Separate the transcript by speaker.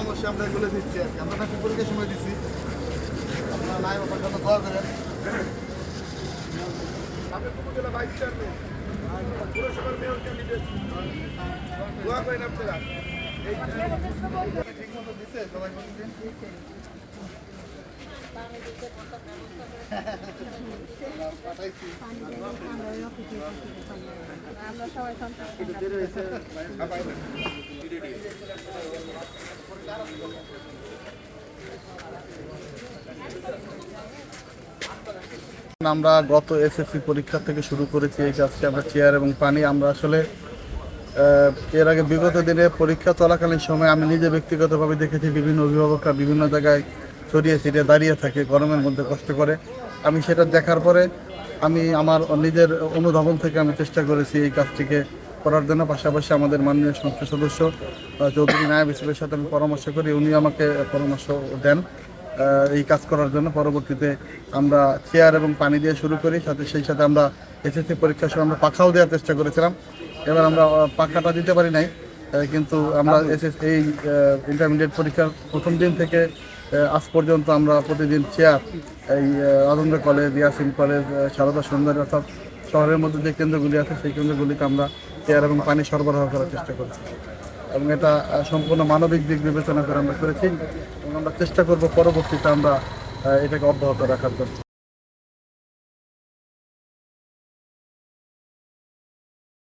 Speaker 1: অবশ্যই আমরা এগুলো দিচ্ছি আর কি। আমরা নাকি পরীক্ষার সময় দিচ্ছি, আপনারা নাই বাবার জন্য দোয়া করেন।
Speaker 2: আপনি উপজেলা ভাইস চেয়ারম্যান, পুরসভার মেয়র ক্যান্ডিডেট, দোয়া করেন আপনারা।
Speaker 1: ঠিক মতো দিচ্ছে সবাই প্রতিদিন? পাঠাইছি।
Speaker 3: আমরা সবাই সন্তুষ্ট।
Speaker 1: আমরা গত এসএসসি পরীক্ষা থেকে শুরু করেছি এই কাজটি। আমরা চেয়ার এবং পানি আমরা আসলে এর আগে বিগত দিনে পরীক্ষা চলাকালীন সময় আমি নিজে ব্যক্তিগতভাবে দেখেছি বিভিন্ন অভিভাবকরা বিভিন্ন জায়গায় ছড়িয়ে ছিটিয়ে দাঁড়িয়ে থাকে গরমের মধ্যে কষ্ট করে। আমি সেটা দেখার পরে আমি আমার নিজের অনুধাবন থেকে আমি চেষ্টা করেছি এই কাজটিকে করার জন্য। পাশাপাশি আমাদের মাননীয় সংসদ সদস্য চৌধুরী নায়েব ইসুফের সাথে আমি পরামর্শ করি, উনি আমাকে পরামর্শ দেন এই কাজ করার জন্য। পরবর্তীতে আমরা চেয়ার এবং পানি দিয়ে শুরু করি, সেই সাথে আমরা এসএসসি পরীক্ষার সময় আমরা পাখাও দেওয়ার চেষ্টা করেছিলাম। এবার আমরা পাখাটা দিতে পারি নাই, কিন্তু আমরা এই ইন্টারমিডিয়েট পরীক্ষার প্রথম দিন থেকে আজ পর্যন্ত আমরা প্রতিদিন চেয়ার এই আনন্দ কলেজ, ইয়াসিন কলেজ, সারদা সুন্দরী অর্থাৎ শহরের মধ্যে যে কেন্দ্রগুলি আছে সেই কেন্দ্রগুলিতে আমরা চেয়ার এবং পানি সরবরাহ করার চেষ্টা করেছি এবং এটা সম্পূর্ণ মানবিক দিক বিবেচনা করে আমরা করেছি এবং আমরা চেষ্টা করব পরবর্তীতে আমরা এটাকে অব্যাহত রাখার জন্য।